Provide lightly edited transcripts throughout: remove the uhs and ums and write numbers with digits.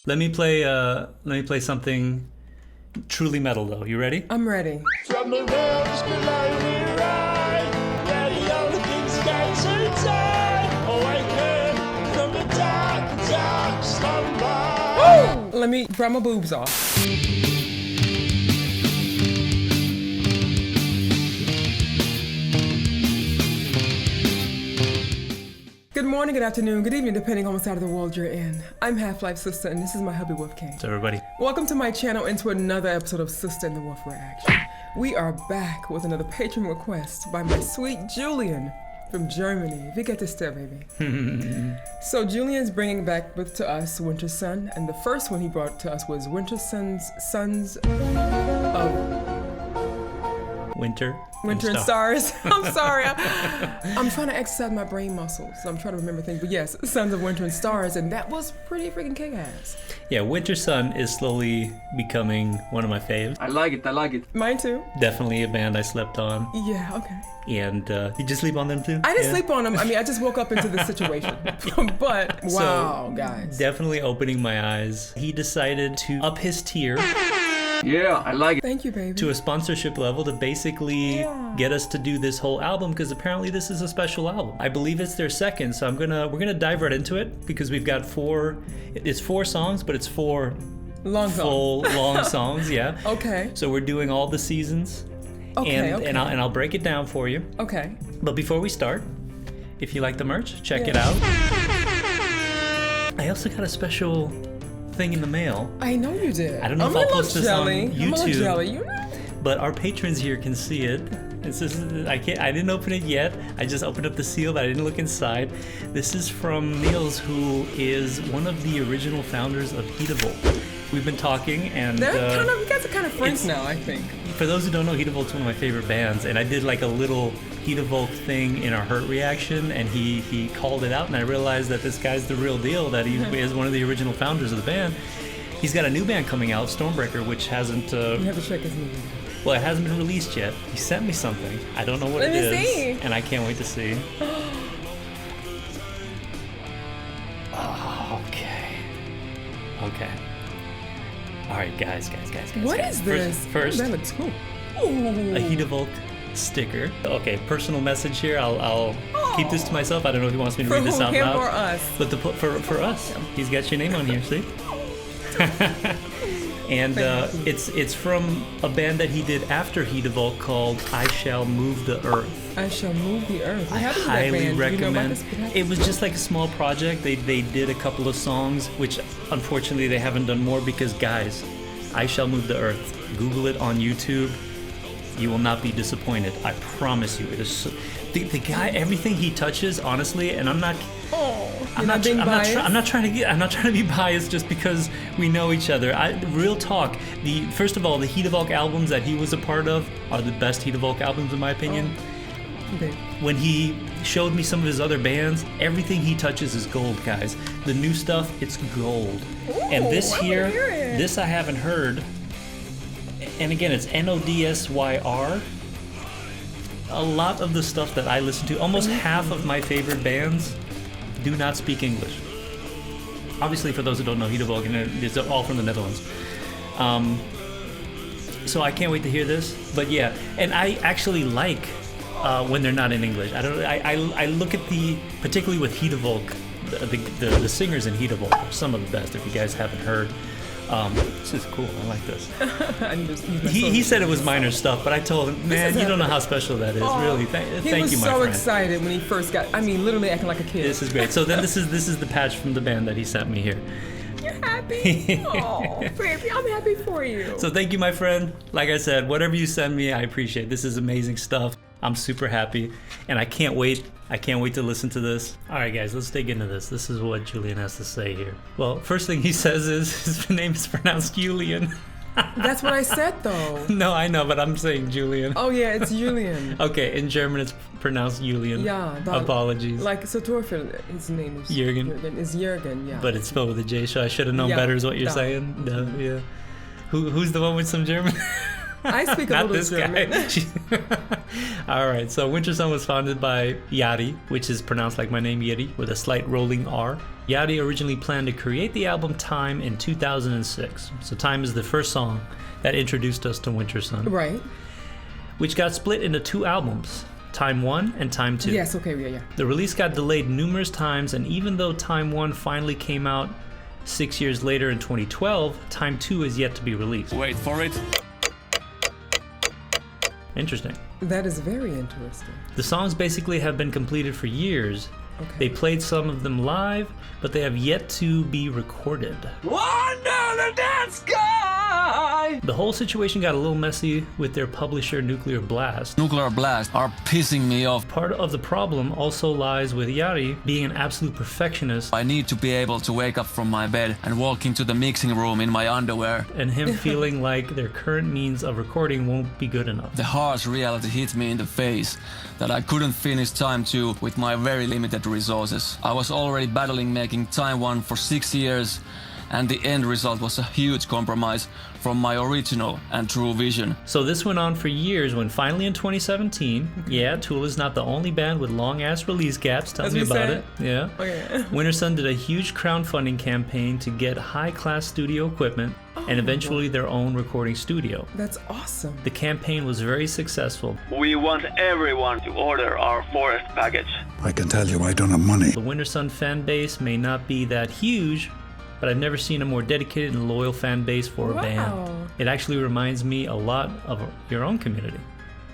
Let me play something truly metal though. You ready? I'm ready. From the realms below we ride, where the only things going to die. Awaken from the dark, dark slumber. Let me dry my boobs off. Good morning, good afternoon, good evening, depending on what side of the world you're in. I'm HalfLifeSistah, and this is my hubby Wolfgang. So everybody. Welcome to my channel and to another episode of Sister and the Wolf Reaction. We are back with another patron request by my sweet Julian from Germany. We get to stare, baby. So Julian's bringing back to us Wintersun, and the first one he brought to us was Wintersun's Sons of Winter and Stars. I'm sorry. I'm trying to exercise my brain muscles. So I'm trying to remember things. But yes, Sons of Winter and Stars, and that was pretty freaking kick-ass. Yeah, Wintersun is slowly becoming one of my faves. I like it. Mine too. Definitely a band I slept on. Yeah, okay. And did you sleep on them too? I didn't sleep on them. I mean, I just woke up into this situation. But wow, guys. Definitely opening my eyes. He decided to up his tier Yeah, I like it. Thank you, baby. to a sponsorship level to basically get us to do this whole album, because apparently this is a special album. I believe it's their second, so we're gonna dive right into it, because we've got four songs, but it's four long songs, yeah. Okay. So we're doing all the seasons. Okay, and I'll break it down for you. Okay. But before we start, if you like the merch, check it out. I also got a special thing in the mail. I know you did. I don't know if I'll post this on I'm a little YouTube. jelly, you know? But our patrons here can see it. I didn't open it yet. I just opened up the seal, but I didn't look inside. This is from Niels, who is one of the original founders of Heatable. We've been talking, and You guys are kind of friends now, I think. for those who don't know, Heatvolk's one of my favorite bands, and I did like a little Heatvolk thing in our Hurt reaction, and he called it out, and I realized that this guy's the real deal, that he is one of the original founders of the band. He's got a new band coming out, Stormbreaker, which hasn't... You have to check his movie. Well, it hasn't been released yet. He sent me something. I don't know what Let it me is, see. and I can't wait to see. Oh, okay. All right, guys. What is this? First, that looks cool. a Heatvolk sticker. Okay, personal message here. I'll keep this to myself. I don't know if he wants me to For read this who? out Him loud. or us? But for us, he's got your name on here. See? And it's from a band that he did after Heatvolk called I Shall Move the Earth. I Shall Move the Earth. I How did that highly band? Do you know about recommend. this? It was just like a small project. They did a couple of songs, which unfortunately they haven't done more, because guys, I Shall Move the Earth. Google it on YouTube. You will not be disappointed. I promise you. It is so, the guy. Everything he touches, honestly, and I'm not trying to be biased just because we know each other. Real talk. First of all, the Heatvolk albums that he was a part of are the best Heatvolk albums in my opinion. Okay. When he showed me some of his other bands, everything he touches is gold, guys. The new stuff, it's gold. And this I wanna here, hear it. this I haven't heard. And again, it's NODSYR. A lot of the stuff that I listen to, almost half of my favorite bands, do not speak English. Obviously, for those who don't know, Heatvolk, it's all from the Netherlands. So I can't wait to hear this. But yeah, and I actually like when they're not in English. I look at particularly with Heatvolk, the singers in Heatvolk are some of the best. If you guys haven't heard. This is cool. I like this. He said it was minor stuff, but I told him, man, you don't know how special that is. Really, thank you, my friend. He was so excited when he first literally acting like a kid. This is great. So then this is the patch from the band that he sent me here. You're happy? Oh, baby, I'm happy for you. So thank you, my friend. Like I said, whatever you send me, I appreciate. This is amazing stuff. I'm super happy, and I can't wait. I can't wait to listen to this. All right, guys, let's dig into this. This is what Julian has to say here. Well, first thing he says is his name is pronounced Julian. That's what I said, though. No, I know, but I'm saying Julian. Oh, yeah, it's Julian. Okay, in German it's pronounced Julian. Yeah. Apologies. Like, so Torfil, his name is Jürgen. Is Jürgen, yeah. But it's spelled with a J, so I should have known Yeah, better is what you're no. saying. No, yeah. Who's the one with some German? I speak a Not little this German. guy. All right, so Wintersun was founded by Jari, which is pronounced like my name, Yeri, with a slight rolling R. Jari originally planned to create the album Time in 2006. So Time is the first song that introduced us to Wintersun, Right. which got split into 2 albums, Time 1 and Time 2. Yes, okay, yeah. The release got delayed numerous times, and even though Time 1 finally came out 6 years later in 2012, Time 2 is yet to be released. Wait for it. Interesting. That is very interesting. The songs basically have been completed for years. Okay. They played some of them live, but they have yet to be recorded. Under the dead sky! The whole situation got a little messy with their publisher Nuclear Blast. Nuclear Blast are pissing me off. Part of the problem also lies with Jari being an absolute perfectionist I need to be able to wake up from my bed and walk into the mixing room in my underwear. and him feeling like their current means of recording won't be good enough. The harsh reality hit me in the face that I couldn't finish Time 2 with my very limited resources. I was already battling making Time 1 for 6 years, and the end result was a huge compromise from my original and true vision. So this went on for years when finally in 2017, yeah, Tool is not the only band with long-ass release gaps. Tell As me we about said. it. Yeah. Okay. Wintersun did a huge crowdfunding campaign to get high-class studio equipment and eventually their own recording studio. That's awesome. The campaign was very successful. We want everyone to order our forest package. I can tell you I don't have money. The Wintersun fan base may not be that huge, but I've never seen a more dedicated and loyal fan base for a Wow. band. It actually reminds me a lot of your own community.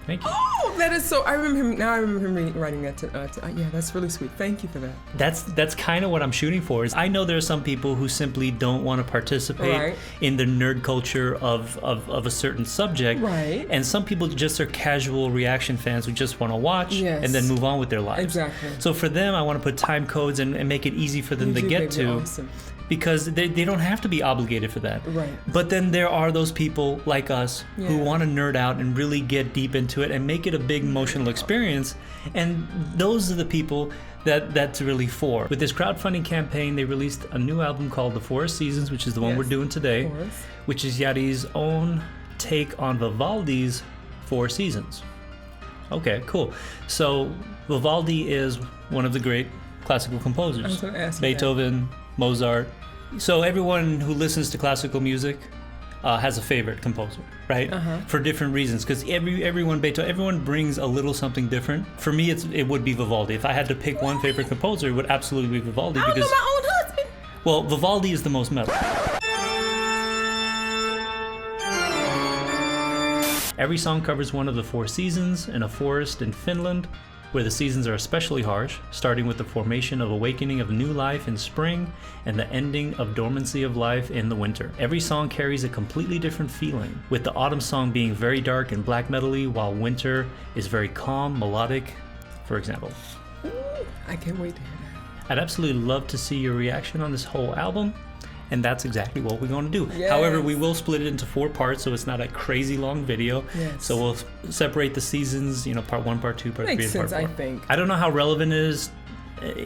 Thank you. Oh, that is so. I remember him now. I remember him writing that yeah, that's really sweet. Thank you for that. That's kind of what I'm shooting for. Is I know there are some people who simply don't want to participate Right. in the nerd culture of a certain subject. Right. And some people just are casual reaction fans who just want to watch Yes. and then move on with their lives. Exactly. So for them, I want to put time codes and make it easy for them to You get baby, to. awesome. Because they don't have to be obligated for that. Right. But then there are those people like us who Yeah. want to nerd out and really get deep into it and make it a big emotional experience. And those are the people that's really for. With this crowdfunding campaign, they released a new album called The Forest Seasons, which is the one Yes, we're doing today, of course. which is Yari's own take on Vivaldi's Four Seasons. Okay, cool. So Vivaldi is one of the great classical composers. I was gonna ask you that. Beethoven, Mozart. So everyone who listens to classical music has a favorite composer, right? For different reasons, because everyone brings a little something different. For me, it would be Vivaldi. If I had to pick one favorite composer, it would absolutely be Vivaldi I don't know because, my own husband. well, Vivaldi is the most metal. Every song covers one of the four seasons in a forest in Finland, where the seasons are especially harsh, starting with the formation of awakening of new life in spring and the ending of dormancy of life in the winter. Every song carries a completely different feeling, with the autumn song being very dark and black metal-y, while winter is very calm, melodic, for example. I can't wait to hear that. I'd absolutely love to see your reaction on this whole album, and that's exactly what we're going to do. Yes. However, we will split it into 4 parts, so it's not a crazy long video. Yes. So we'll separate the seasons, part 1, part 2, part 3, Makes and part sense, 4. I think. I don't know how relevant it is.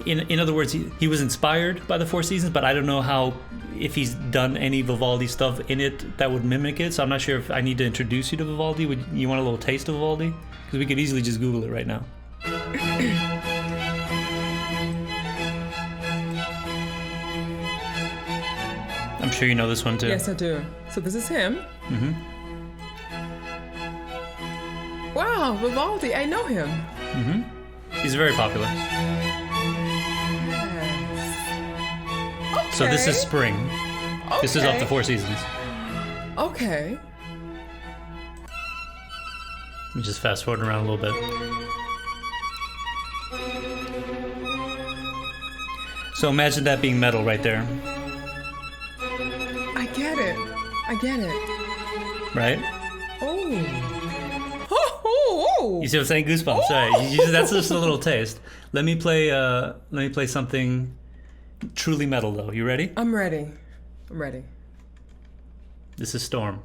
In other words, he was inspired by the Four Seasons, but I don't know if he's done any Vivaldi stuff in it that would mimic it. So I'm not sure if I need to introduce you to Vivaldi. Would you want a little taste of Vivaldi? Because we could easily just Google it right now. I'm sure you know this one too. Yes, I do. So this is him. Mm-hmm. Wow, Vivaldi. I know him. He's very popular. Yes. So this is Okay. spring. This is of the Four Seasons. Okay. Let me just fast forward around a little bit. So imagine that being metal right there, I get it. I get it. right? Oh. Oh. You see what I'm saying? Goosebumps. Right. That's just a little taste. Let me play something truly metal though. You ready? I'm ready. I'm ready. This is Storm.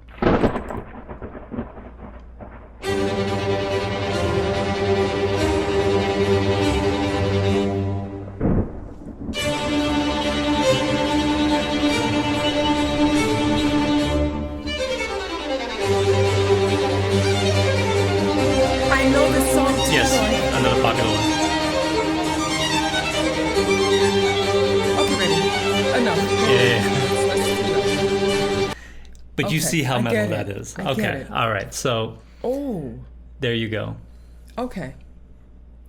But you Okay, see how I metal get that it. is. I get Okay, it. all right. So Oh, there you go. okay.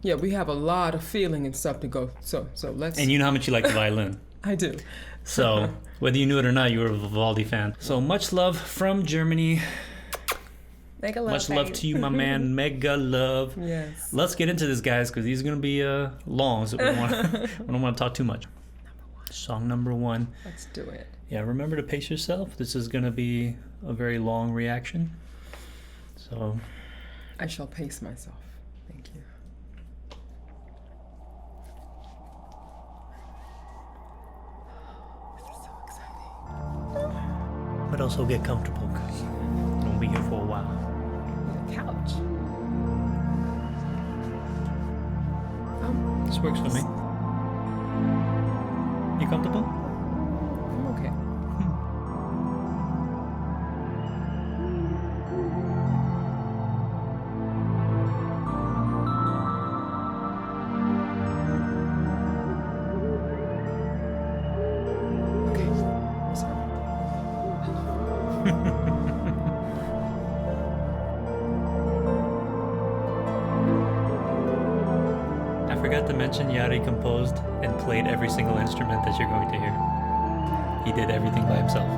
Yeah, we have a lot of feeling and stuff to go. So let's. And you know how much you like the violin. I do. So whether you knew it or not, you were a Vivaldi fan. So much love from Germany. Mega love. Much love to you, my man. Mega love. Yes. Let's get into this, guys, because these are going to be long, so we don't want to talk too much. Song number 1. Let's do it. Yeah, remember to pace yourself. This is going to be a very long reaction. So I shall pace myself. Thank you. This is so exciting. but also get comfortable, because we'll be here for a while. The couch. This works for me. You comfortable? I'm okay. I forgot to mention Yari composed and played every single instrument that you're going to hear. He did everything by himself.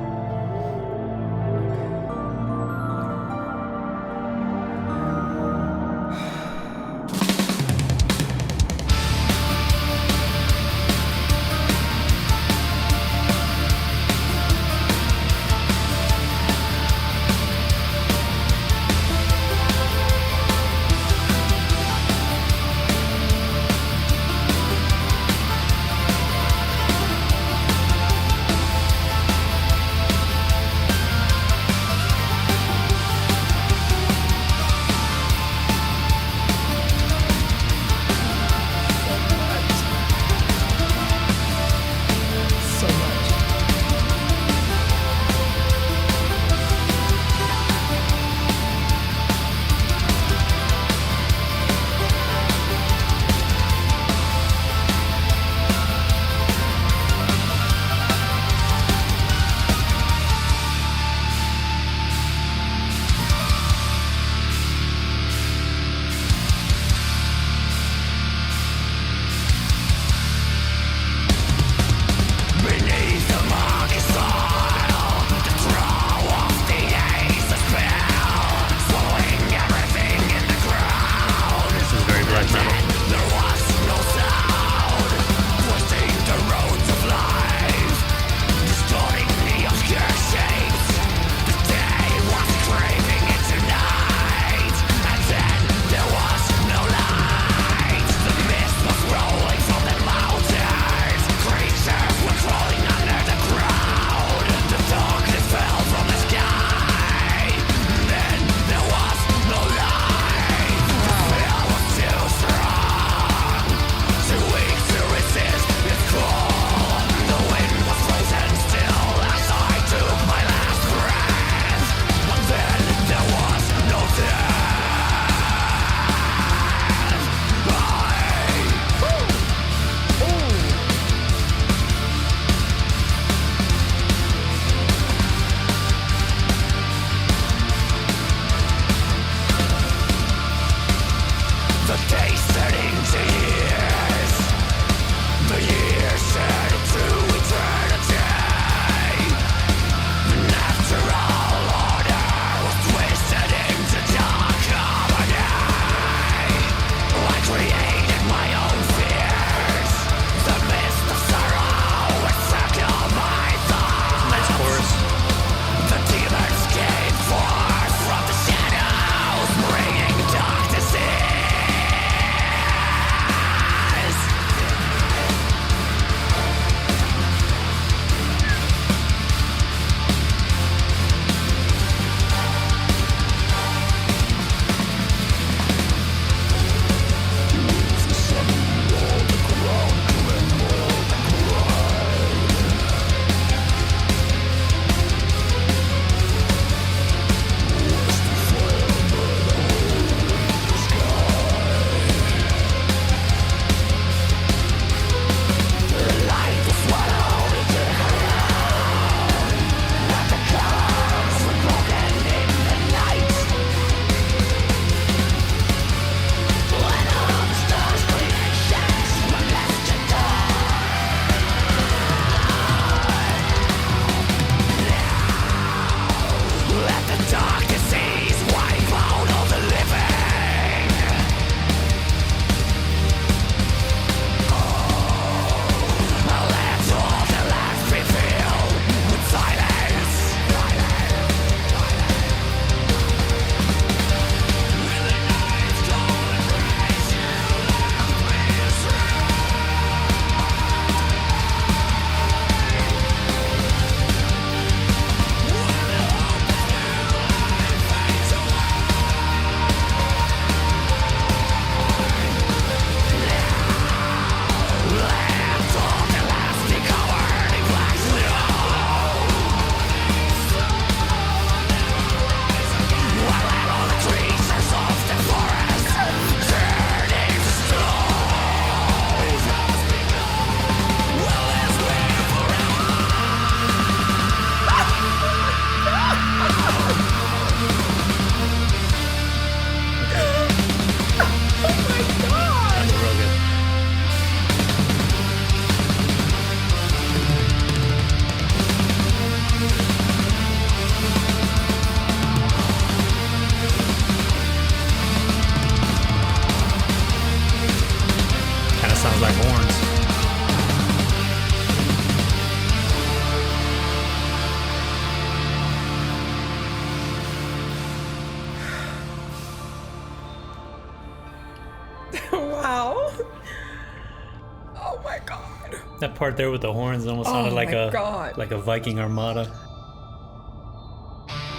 Oh my god. That part there with the horns almost Oh sounded my God. like a Viking armada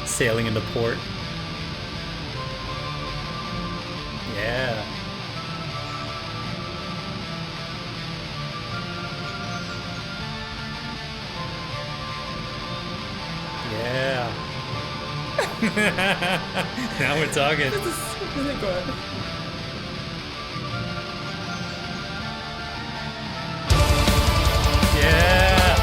sailing into port. Yeah. Yeah. Now we're talking. This is really good. Yeah.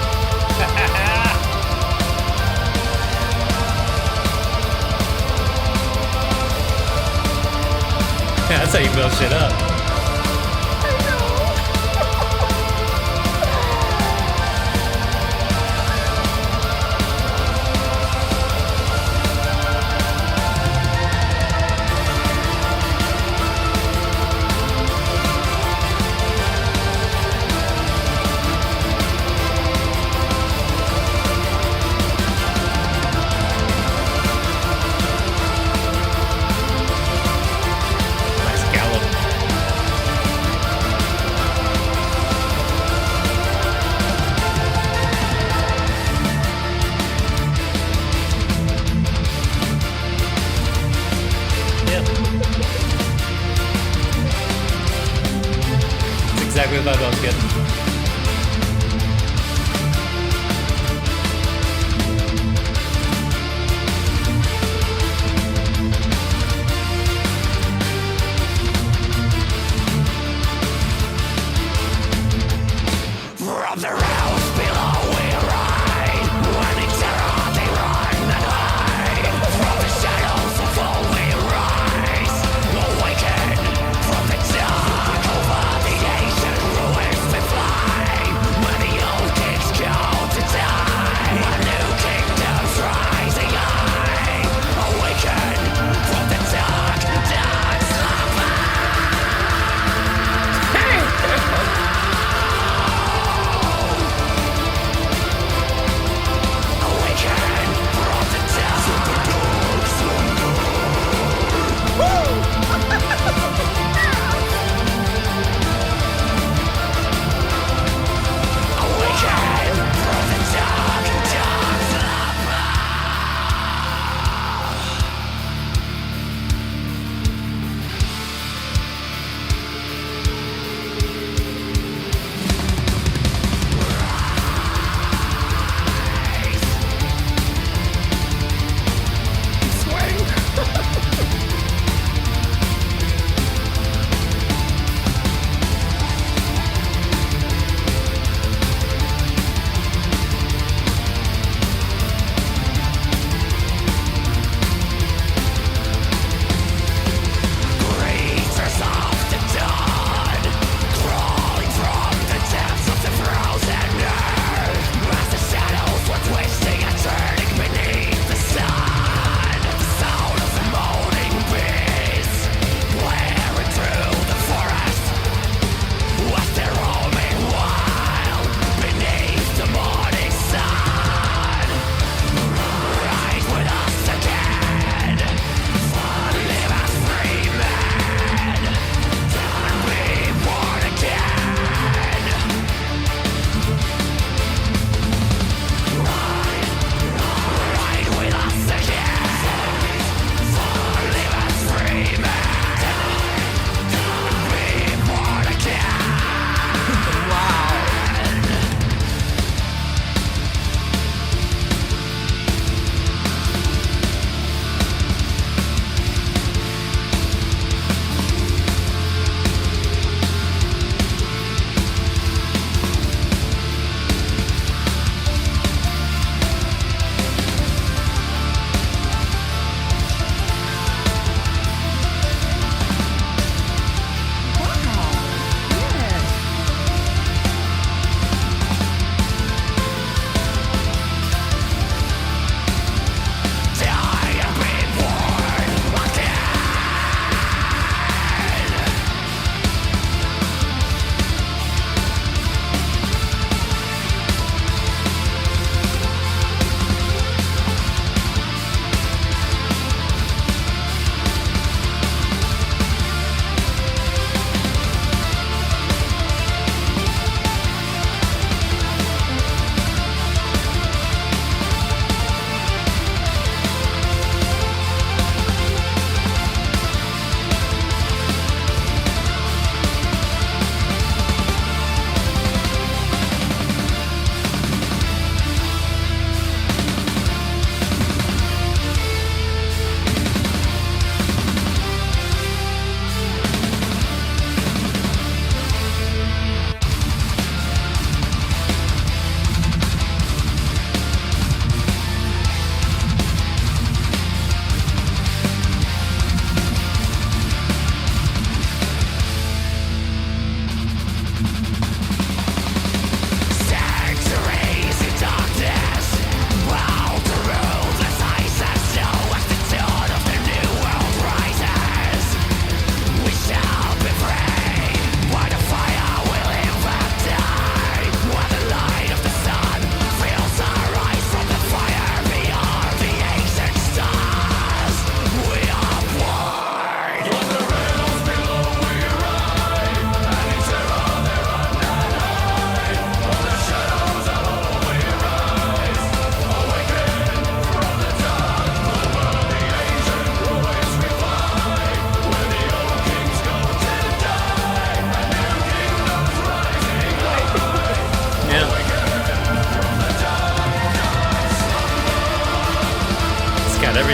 That's how you build shit up. Nice gallop.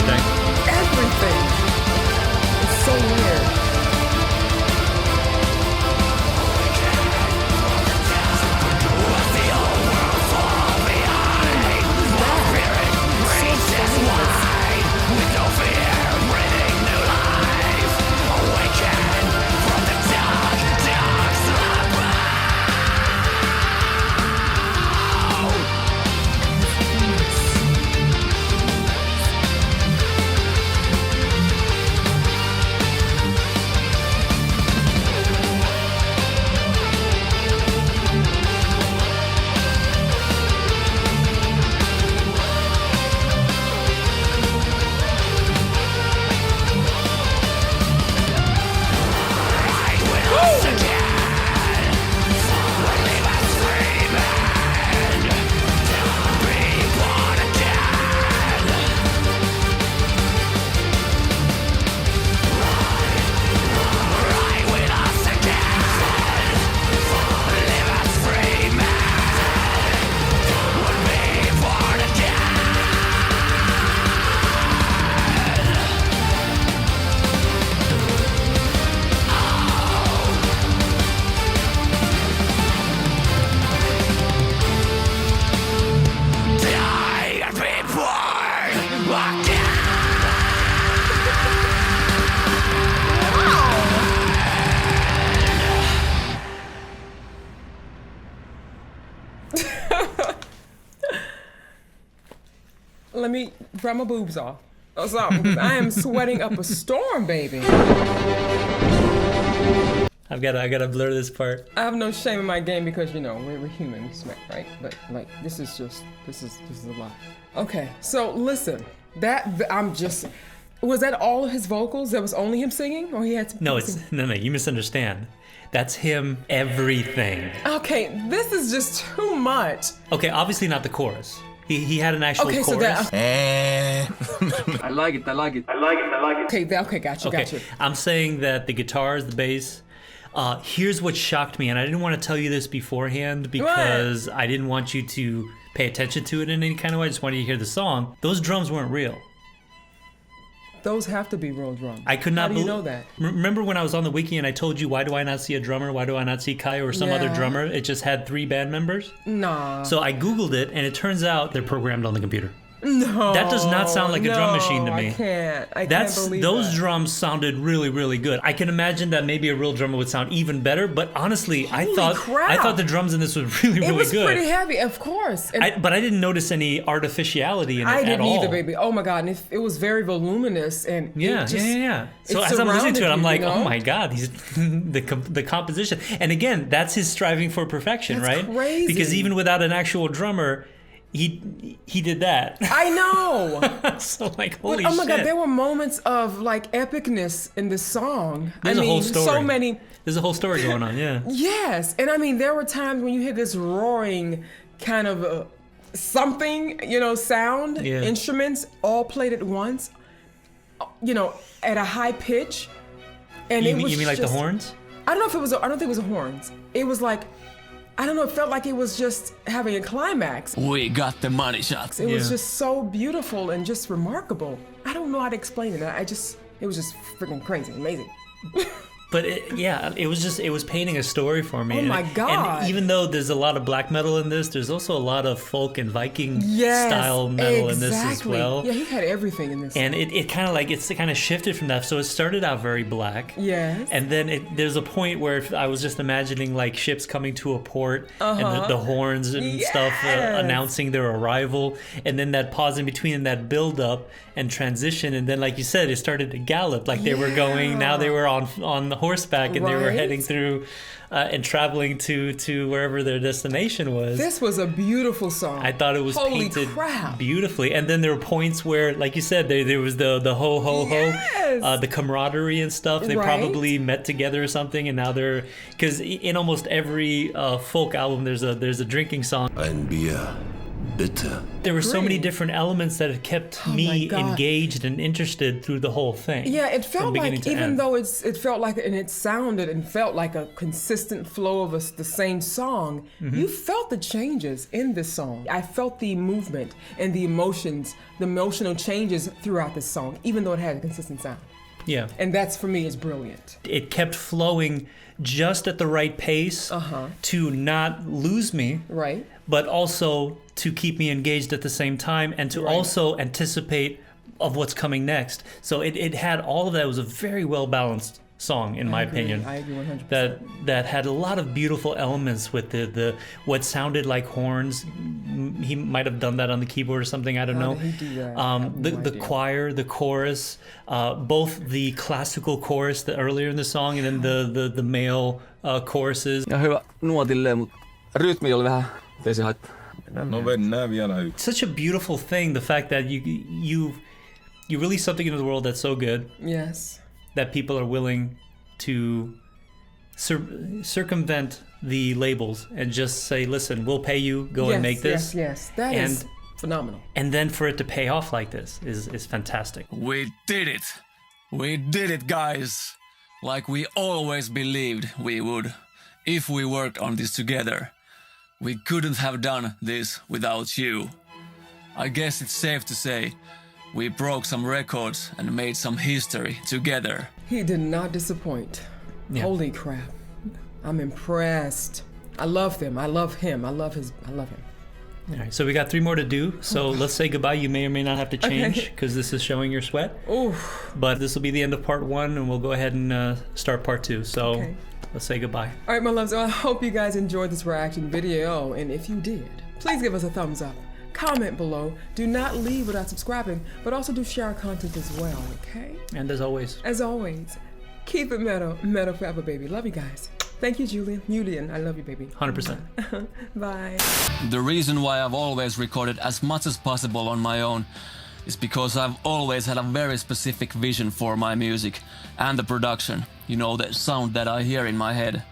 everything. Everything. It's so weird. Let me dry my boobs off or something, 'cause I am sweating up a storm, baby. I gotta blur this part. I have no shame in my game because, you know, we're human, we sweat, right? But like, this is a lot. Okay, so listen, was that all of his vocals? That was only him singing, or he had to? No, no, you misunderstand. That's him, everything. Okay, this is just too much. Okay, obviously not the chorus. He had an actual chorus. So that. I like it. Okay, gotcha. I'm saying that the guitars, the bass. Here's what shocked me, and I didn't want to tell you this beforehand because I didn't want you to pay attention to it in any kind of way. I just wanted you to hear the song. Those drums weren't real. Those have to be real drums. I could not. How do you know that? Remember when I was on the wiki and I told you, why do I not see a drummer? Why do I not see Kai or some other drummer? It just had 3 band members. Nah. So I Googled it, and it turns out they're programmed on the computer. No. That does not sound like a drum machine to me. I can't believe those that. drums sounded really, really good. I can imagine that maybe a real drummer would sound even better, but honestly, I thought the drums in this was really, really good. It was pretty heavy, of course. But I didn't notice any artificiality in it at all. I didn't either, baby. Oh my God, and it was very voluminous and yeah. So as I'm listening to it, I'm like, oh my God, he's the composition. And again, that's his striving for perfection, that's right? Crazy. Because even without an actual drummer, he did that. I know. So like, holy shit. Oh my God, there were moments of like epicness in this song. There's a whole story. So many. There's a whole story going on, yeah. Yes, and I mean, there were times when you hear this roaring kind of something, sound, instruments all played at once, at a high pitch. And you mean like the horns? I don't think it was horns. It was like, I don't know, it felt like it was just having a climax. We got the money shots. It was just so beautiful and just remarkable. I don't know how to explain it. It was just freaking crazy, amazing. But it was painting a story for me. Oh my God. And even though there's a lot of black metal in this, there's also a lot of folk and Viking style metal in this as well. Yeah, he had everything in this. And it kind of shifted from that. So it started out very black. Yes. And then there's a point where I was just imagining like ships coming to a port and the horns and stuff announcing their arrival. And then that pause in between and that build up and transition. And then, like you said, it started to gallop. Like they were going, now they were on horseback and they were heading through and traveling to wherever their destination was. This was a beautiful song. I thought it was painted beautifully. And then there were points where, like you said, there was the ho ho ho, the camaraderie and stuff. They probably met together or something, and now because in almost every folk album there's a drinking song. Ein Bier bitter. There were so many Green. different elements that had kept Oh my me God. engaged and interested through the whole thing. Yeah, it from felt beginning like, to even end. though it felt like, and it sounded and felt like a consistent flow of the same song, you felt the changes in this song. I felt the movement and the emotions, the emotional changes throughout this song, even though it had a consistent sound. Yeah. And that's, for me, is brilliant. It kept flowing just at the right pace to not lose me, Right? but also to keep me engaged at the same time and to Right. also anticipate of what's coming next. So it had all of that. It was a very well balanced song, in my opinion. I agree 100%. That had a lot of beautiful elements with the what sounded like horns. He might have done that on the keyboard or something. I don't How know. did he do that? I have The no idea. choir, the chorus, both the classical chorus earlier in the song and then the male choruses. Ja hyvä nuotilleen, mutta rytmi oli vähän, ei se haittaa. No mennään vielä yksi. Such a beautiful thing, the fact that you release something into the world that's so good Yes. that people are willing to circumvent the labels and just say, listen, we'll pay you, go and make this. Yes. That is phenomenal. And then for it to pay off like this is fantastic. We did it! We did it, guys! Like we always believed we would. If we worked on this together. We couldn't have done this without you. I guess it's safe to say we broke some records and made some history together. He did not disappoint. Yeah. Holy crap. I'm impressed. I love them. I love him. I love him. All right, so we got 3 more to do. So let's say goodbye. You may or may not have to change because this is showing your sweat. Oof. But this will be the end of part 1 and we'll go ahead and start part 2. So Okay. let's say goodbye. All right, my loves. I hope you guys enjoyed this reaction video. And if you did, please give us a thumbs up. Comment below. Do not leave without subscribing, but also do share our content as well, okay? And as always, keep it metal. Metal forever, baby. Love you guys. Thank you, Julian. I love you, baby. 100%. Bye. The reason why I've always recorded as much as possible on my own is because I've always had a very specific vision for my music and the production. You know, the sound that I hear in my head,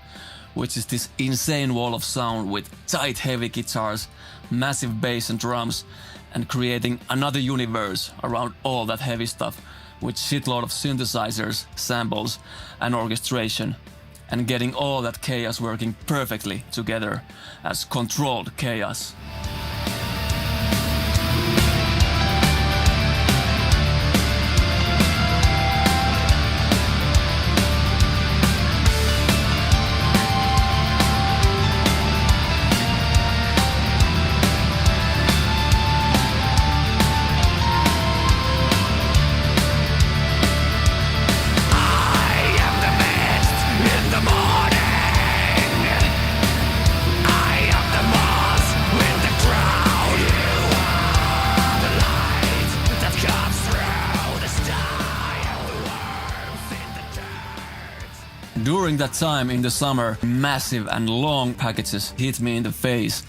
which is this insane wall of sound with tight heavy guitars, massive bass and drums, and creating another universe around all that heavy stuff with shitload of synthesizers, samples, and orchestration, and getting all that chaos working perfectly together as controlled chaos. During that time in the summer, massive and long packages hit me in the face.